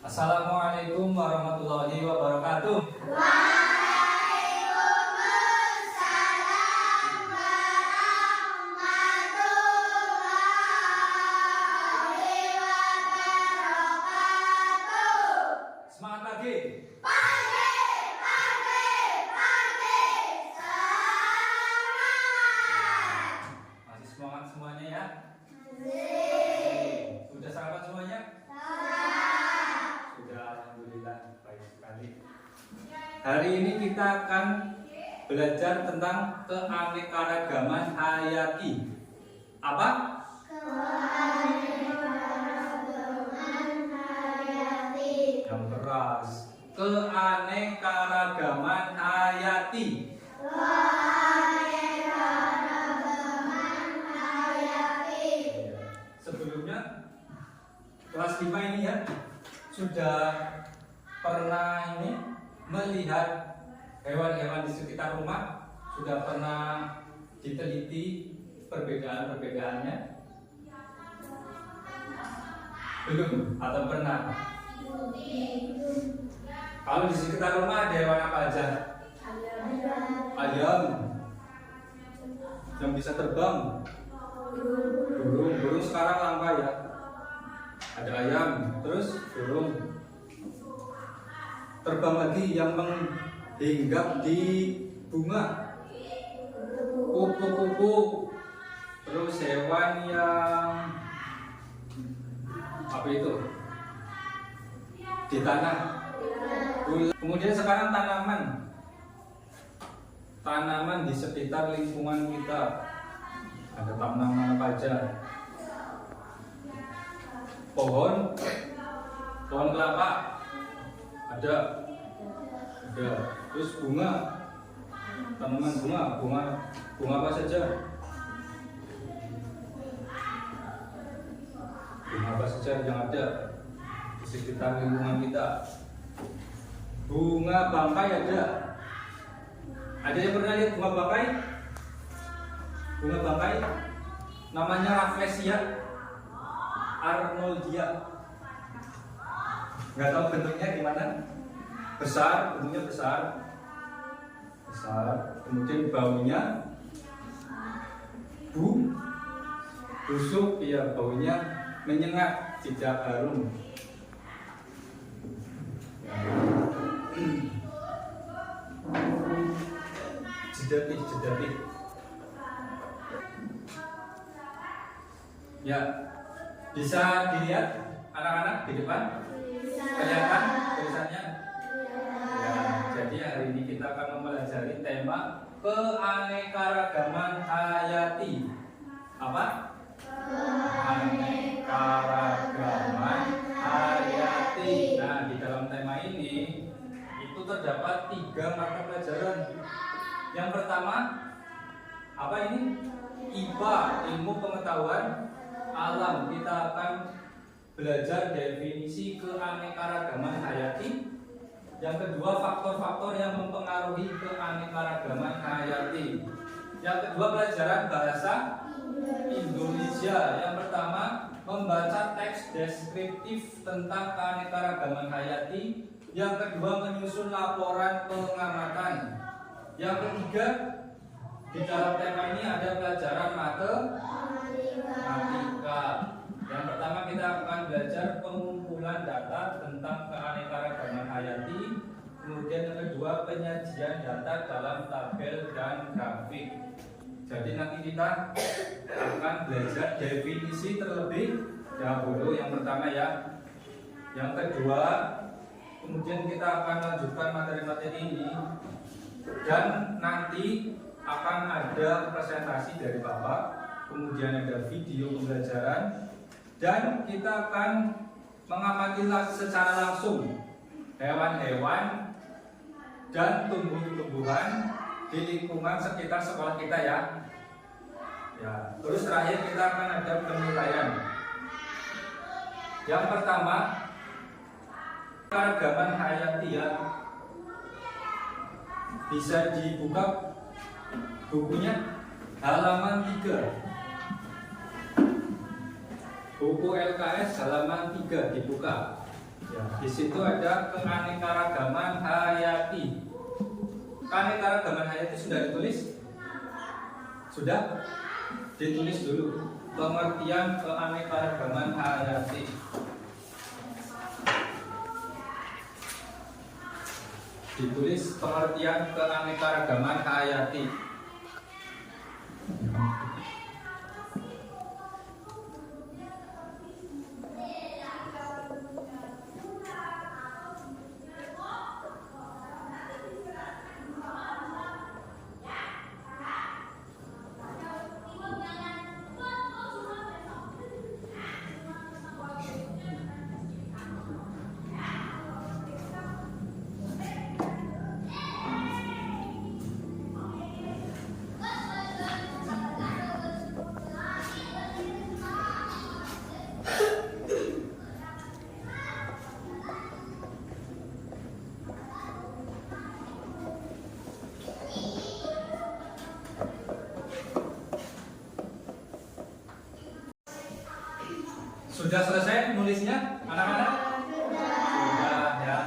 Assalamualaikum warahmatullahi wabarakatuh. Waalaikumsalam warahmatullahi wabarakatuh. Semangat pagi. Pagi, semangat. Masih semangat semuanya ya? Sudah sarapan semuanya? Sudah, alhamdulillah, baik sekali. Hari ini kita akan belajar tentang keanekaragaman hayati. Apa? Yang keras. Keanekaragaman hayati. Sebelumnya kelas 5 ini ya sudah pernah ini melihat hewan-hewan di sekitar rumah, sudah pernah diteliti perbedaan-perbedaannya? Belum atau pernah? Kalau di sekitar rumah ada hewan apa aja? Ayam yang bisa terbang. Burung sekarang langka ya. Ada ayam, terus burung. Terbang lagi yang menghinggap di bunga. Kupu-kupu. Terus hewan yang apa itu? Di tanah. Kemudian sekarang tanaman di sekitar lingkungan kita. Ada tanaman apa aja? Pohon kelapa ada. Terus bunga, tanaman bunga apa saja? Bunga apa saja yang ada di sekitar lingkungan kita? Bunga bangkai ada. Ada yang pernah lihat bunga bangkai? Bunga bangkai namanya Rafflesia Arnoldia. Nggak tahu bentuknya gimana? Bentuknya besar. Kemudian baunya busuk, ya baunya menyengat, tidak harum. Jedatik. Ya, bisa dilihat anak-anak di depan? Kelihatan tulisannya? Ya, jadi hari ini kita akan mempelajari tema keanekaragaman hayati. Apa? Keanekaragaman hayati. Nah, di dalam tema ini itu terdapat 3 mata pelajaran. Yang pertama, apa ini? IPA, ilmu pengetahuan alam. Kita akan belajar definisi keanekaragaman hayati. Yang kedua, faktor-faktor yang mempengaruhi keanekaragaman hayati. Yang kedua, pelajaran bahasa Indonesia. Yang pertama, membaca teks deskriptif tentang keanekaragaman hayati. Yang kedua, menyusun laporan pengamatan. Yang ketiga, di dalam tema ini ada pelajaran matematika. Yang pertama kita akan belajar pengumpulan data tentang keanekaragaman hayati. Kemudian yang kedua, penyajian data dalam tabel dan grafik. Jadi nanti kita akan belajar definisi terlebih dahulu. Yang pertama ya. Yang kedua, kemudian kita akan lanjutkan materi-materi ini. Dan nanti akan ada presentasi dari Bapak, kemudian ada video pembelajaran, dan kita akan mengamati secara langsung hewan-hewan dan tumbuh-tumbuhan di lingkungan sekitar sekolah kita ya. Terus terakhir kita akan ada penilaian. Yang pertama, keanekaragaman hayati ya. Bisa dibuka bukunya halaman 3. Buku LKS halaman 3 dibuka. Ya, di situ ada keanekaragaman hayati. Keanekaragaman hayati sudah ditulis? Sudah? Ditulis dulu pengertian keanekaragaman hayati. Ditulis pengertian keanekaragaman hayati. Sudah selesai nulisnya, anak-anak? Sudah ya.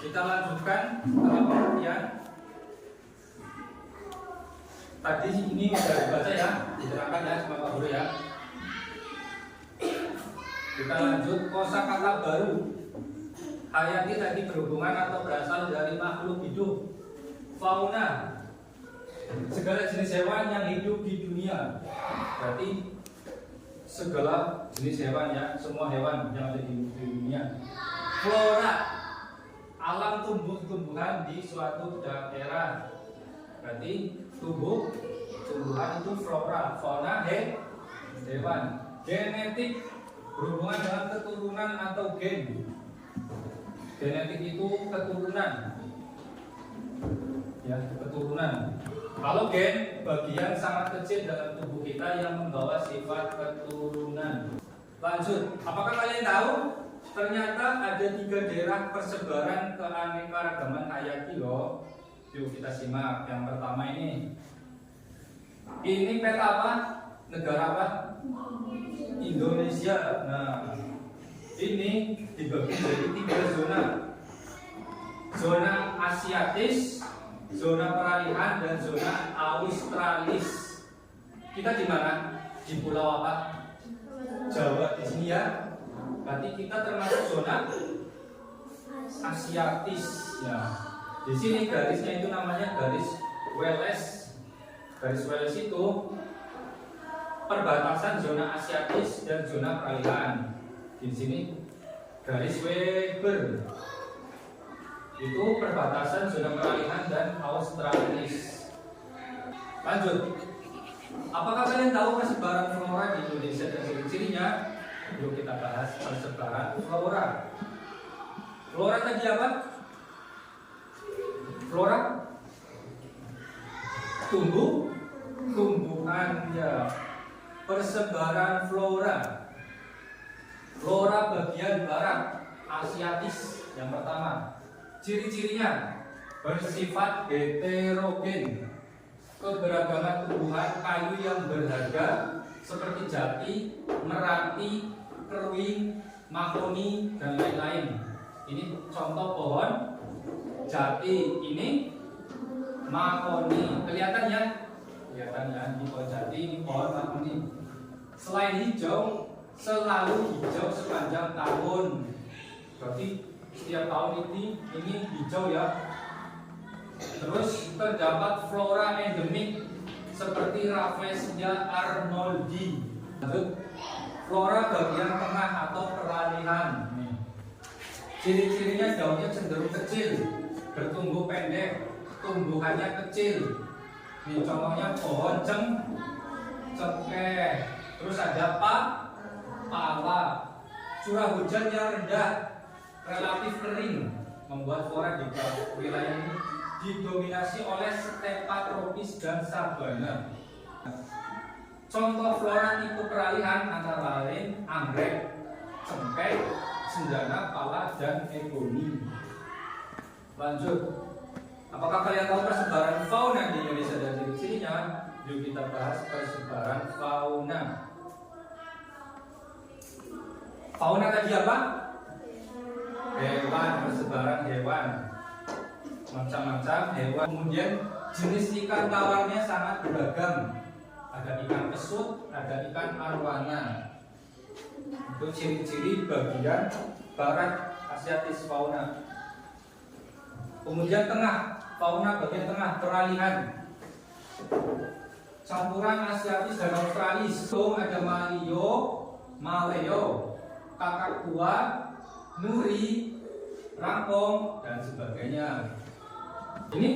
Kita lanjutkan dalam pengertian. Tadi ini sudah dibaca ya, diterangkan ya sama Pak Guru ya. Kita lanjut kosakata baru. Hayati tadi berhubungan atau berasal dari makhluk hidup. Fauna, segala jenis hewan yang hidup di dunia. Berarti segala jenis hewan ya, semua hewan yang ada di dunia. Flora, alam tumbuh-tumbuhan di suatu daerah. Berarti tumbuhan itu flora, fauna hewan. Genetik berhubungan dengan keturunan atau gen. Genetik itu keturunan. Ya, keturunan. Kalau gen, bagian sangat kecil dalam tubuh kita yang membawa sifat keturunan. Lanjut, apakah kalian tahu? Ternyata ada 3 daerah persebaran keanekaragaman hayati loh. Yuk kita simak. Yang pertama ini. Ini peta apa? Negara apa? Indonesia. Nah, ini dibagi jadi 3 zona. Zona Asiatis, zona peralihan, dan zona Australis. Kita di mana? Di pulau apa? Jawa di sini ya. Berarti kita termasuk zona Asiatis ya. Di sini garisnya itu namanya garis Wallace. Garis Wallace itu perbatasan zona Asiatis dan zona peralihan. Di sini garis Weber. Itu perbatasan zona peralihan dan Australis. Lanjut. Apakah kalian tahu persebaran flora di Indonesia dan ciri-cirinya? Yuk kita bahas persebaran flora. Flora tadi apa? Flora tumbuhan ya. Persebaran flora. Flora bagian barat Asiatis yang pertama. Ciri-cirinya bersifat heterogen. Keberagaman tumbuhan kayu yang berharga seperti jati, meranti, keruing, mahoni, dan lain-lain. Ini contoh pohon jati, ini mahoni. Kelihatan ya? Kelihatan ya, ini pohon jati, ini pohon mahoni. Selain hijau, selalu hijau sepanjang tahun. Berarti setiap tahun ini hijau ya. Terus terdapat flora endemik seperti Rafflesia arnoldii. Lanjut, flora bagian tengah atau peralihan. Ciri-cirinya daunnya cenderung kecil, bertumbuh pendek, tumbuhannya kecil. Ini contohnya pohon cengkeh. Terus ada pala. Curah hujan yang rendah, relatif kering, membuat flora di wilayah ini didominasi oleh stepa tropis dan sabana. Contoh flora tipe peralihan antara lain anggrek, cengkeh, cendana, pala, dan eboni. Lanjut, apakah kalian tahu persebaran fauna di Indonesia dan ciri-cirinya? Yuk kita bahas persebaran fauna. Fauna tadi apa? ikan, macam-macam hewan. Kemudian jenis ikan tawarnya sangat beragam. Ada ikan kesut, ada ikan arwana. Itu ciri-ciri bagian barat Asiatis fauna. Kemudian tengah, fauna bagian tengah, peralihan campuran Asiatis dan Australis. So, ada Maleo, kakak tua, nuri, rangkong, dan sebagainya. Ini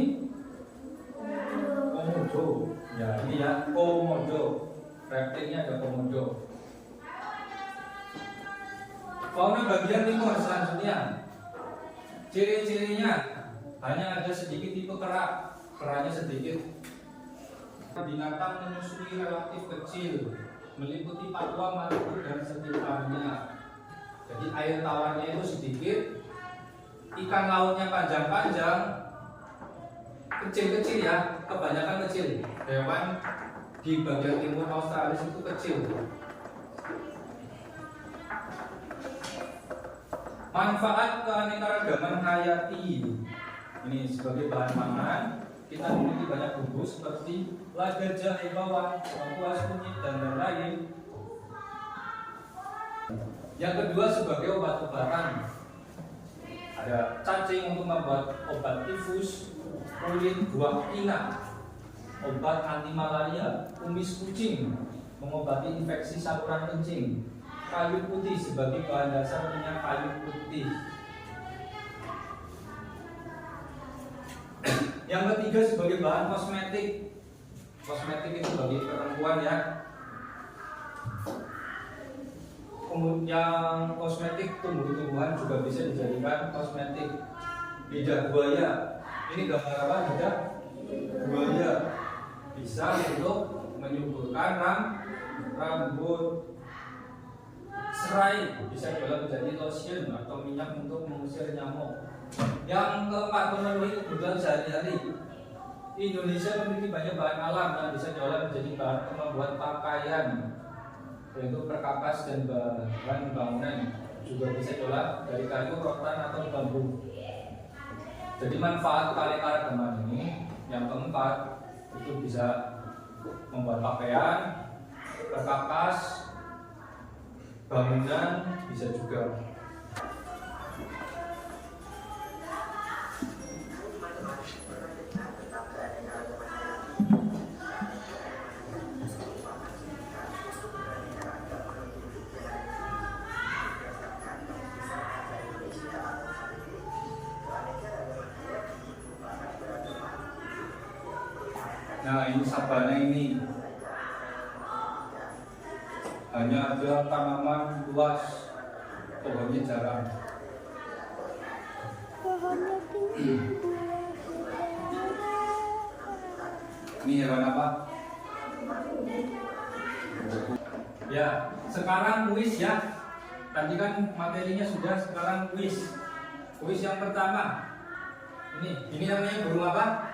komodo, ya ini ya komodo. Reptilnya ada komodo. Fauna bagian timur selanjutnya, ciri-cirinya hanya ada sedikit tipe kerak, keraknya sedikit. Binatang menyusui relatif kecil, meliputi Papua, Maluku, dan sekitarnya. Jadi air tawarnya itu sedikit, ikan lautnya panjang-panjang, kecil-kecil ya, kebanyakan kecil. Hewan di bagian timur Australia itu kecil. Manfaat keanekaragaman hayati. Ini sebagai bahan pangan, kita memiliki banyak bumbu seperti lada jahe bawang, lengkuas kunyit, dan lain-lain. Yang kedua sebagai obat-obatan. Ada cacing untuk membuat obat tifus, kulit buah pinang, obat anti malaria, kumis kucing, mengobati infeksi saluran kencing, kayu putih sebagai bahan dasar minyak kayu putih. Yang ketiga sebagai bahan kosmetik. Kosmetik itu bagi perempuan ya. Kemudian kosmetik tumbuh-tumbuhan juga bisa dijadikan kosmetik. Lidah buaya. Ini gambar apa? Lidah buaya. Bisa untuk menyuburkan rambut. Serai bisa diolah menjadi lotion atau minyak untuk mengusir nyamuk. Yang keempat, memenuhi kebutuhan sehari-hari. Indonesia memiliki banyak bahan alam yang bisa diolah menjadi bahan membuat pakaian, yaitu perkakas dan bahan bangunan. Juga bisa diolah dari kayu, rotan, atau bambu. Jadi manfaat keanekaragaman ini, yang keempat, itu bisa membuat pakaian, perkakas, bangunan, bisa juga. Nah, ini sabana ini hanya ada tanaman luas, pohonnya jarang. Ini hewan apa? Ya, sekarang kuis ya. Tadi kan materinya sudah, sekarang kuis. Kuis yang pertama. Ini namanya burung apa?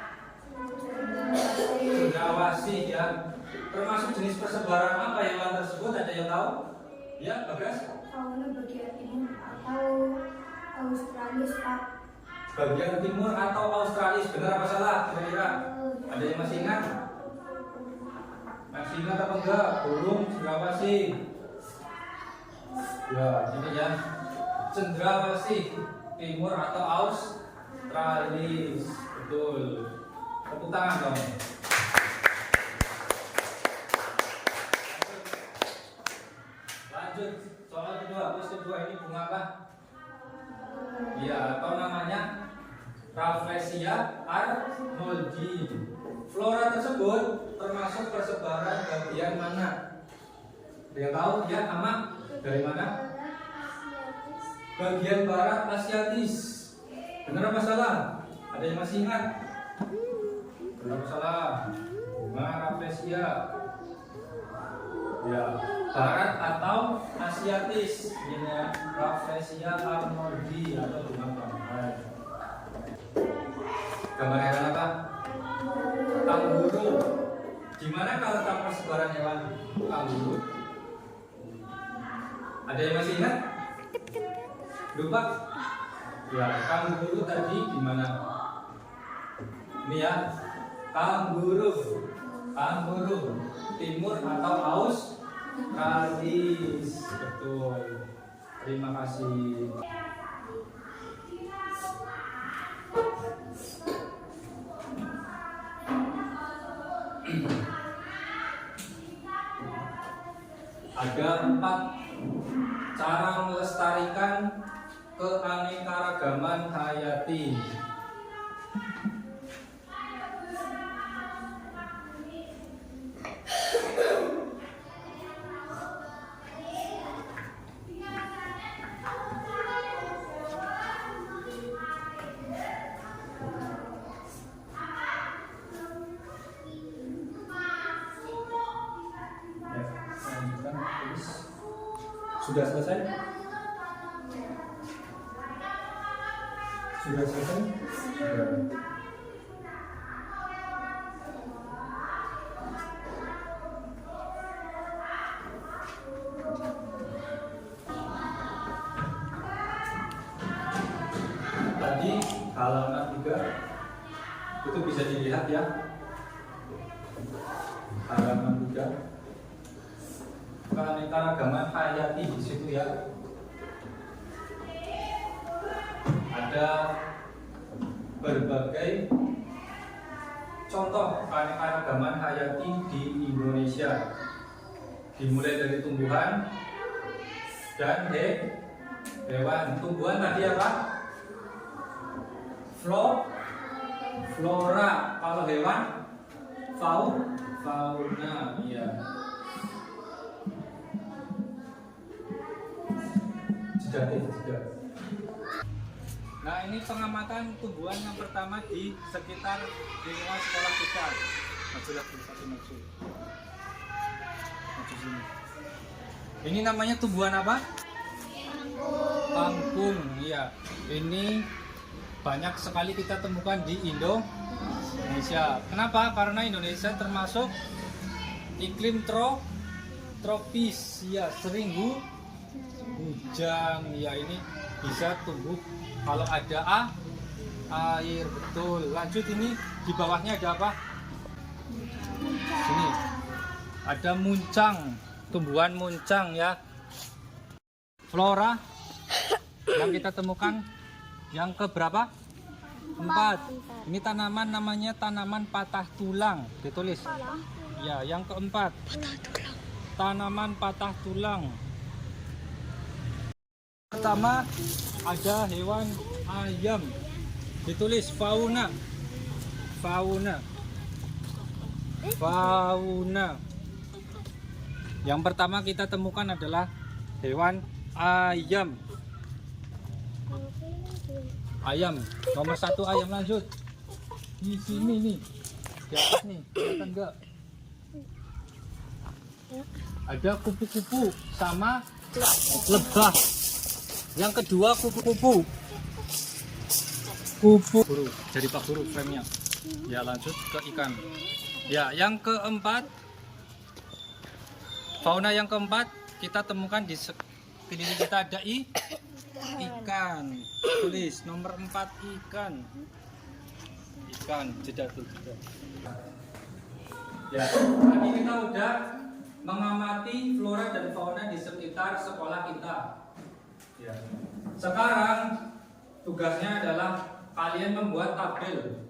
Cendrawasih ya. Termasuk jenis persebaran apa hewan tersebut? Ada yang tahu? Ya, Bagas? Fauna bagian timur atau Australis, Pak. Bagian timur atau Australis, benar apa salah? Kira-kira ada yang masih ingat? Masih ingat apa enggak? Burung cendrawasih. Ya, ini ya. Cendrawasih timur atau Australis. Betul. Tepuk tangan dong. Lanjut, soal kedua. Kuis kedua, ini bunga apa? Ya, atau namanya Rafflesia arnoldi. Flora tersebut termasuk persebaran bagian mana? Dia tahu ya, Ama? Dari mana? Bagian barat Asiatis. Benar apa salah? Ada yang masih ingat? Benar apa salah? Bunga Rafflesia. Ya, barat atau Asiatis. Ini Rafflesia arnoldi atau bunga barat. Gambar hewan apa? Kanguru. Gimana kalau letak persebaran hewan kanguru? Ada yang masih ingat? Lupa? Ya, kanguru tadi gimana? Ini ya, kanguru. Kanguru timur atau Australis. Betul. Terima kasih. Ada 4 cara melestarikan keanekaragaman hayati. Sudah selesai? Sudah selesai? Sudah. Tadi halaman 3 itu bisa dilihat ya. Halaman 3. Keanekaragaman hayati di situ ya. Ada berbagai contoh keanekaragaman hayati di Indonesia. Dimulai dari tumbuhan dan hewan. Tumbuhan tadi apa? Flora. Kalau hewan fauna. Iya. Sudah. Nah, ini pengamatan tumbuhan yang pertama di sekitar lingkungan sekolah kita. Maju lagi, maju sini. Ini namanya tumbuhan apa? Kangkung. Iya. Ini banyak sekali kita temukan di Indonesia. Kenapa? Karena Indonesia termasuk iklim tropis. Ya, sering hujan. Ya, ini bisa tumbuh kalau ada air. Betul. Lanjut, ini di bawahnya ada apa? Sini ada muncang, tumbuhan muncang ya. Flora yang kita temukan yang keberapa? 4. Ini tanaman namanya tanaman patah tulang. Ditulis. Ya, yang keempat. Tanaman patah tulang. Pertama ada hewan ayam. Ditulis fauna. Yang pertama kita temukan adalah hewan ayam. Nomor 1 ayam. Lanjut. Di sini nih. Di atas nih. Kelihatan enggak? Ada kupu-kupu sama lebah. Yang kedua kupu-kupu. Guru. Jadi Pak Guru frame-nya. Ya, lanjut ke ikan. Ya, yang keempat. Fauna yang keempat kita temukan di sekeliling kita ada ikan. Tulis nomor 4 ikan. Jeda. Ya, tadi kita udah mengamati flora dan fauna di sekitar sekolah kita. Ya. Sekarang tugasnya adalah kalian membuat tabel.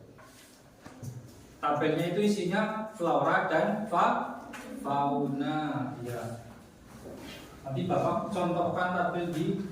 Tabelnya itu isinya flora dan fauna. Ya. Nanti Bapak contohkan tabel di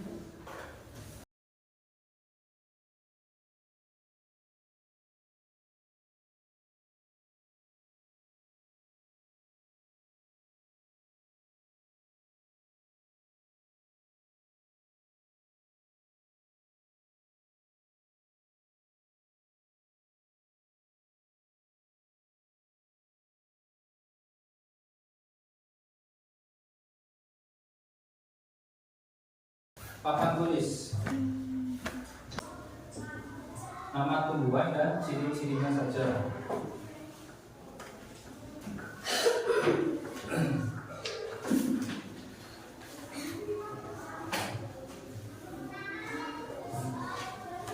papan tulis nama tumbuhan dan ciri-cirinya saja.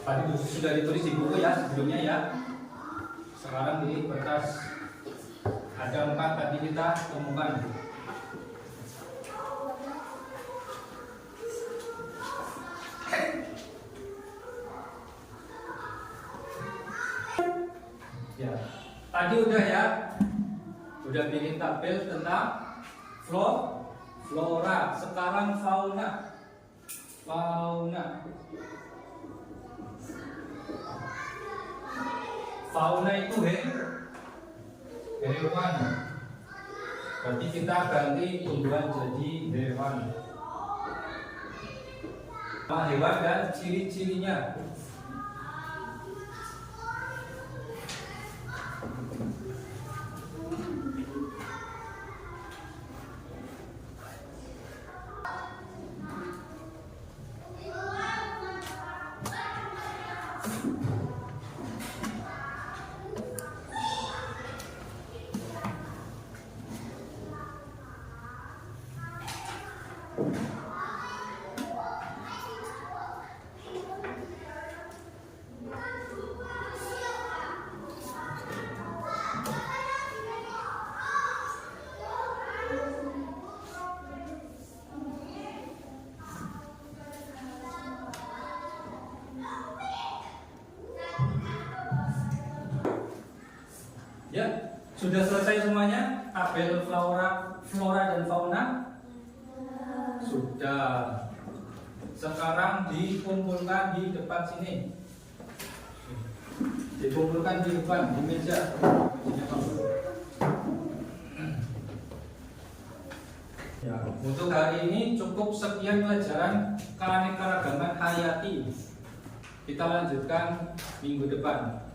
Tadi sudah ditulis di buku ya sebelumnya ya. Sekarang di kertas ada 4 tadi kita temukan. Ya, tadi udah ya, udah bikin tabel tentang flora. Sekarang fauna. Fauna itu hewan. Berarti kita ganti tumbuhan jadi hewan. Nama hewan dan ciri-cirinya. Ya, sudah selesai semuanya tabel flora dan fauna? Sudah. Sekarang dikumpulkan di depan sini. Dikumpulkan di depan di meja. Ya, untuk hari ini cukup sekian pelajaran keanekaragaman hayati. Kita lanjutkan minggu depan.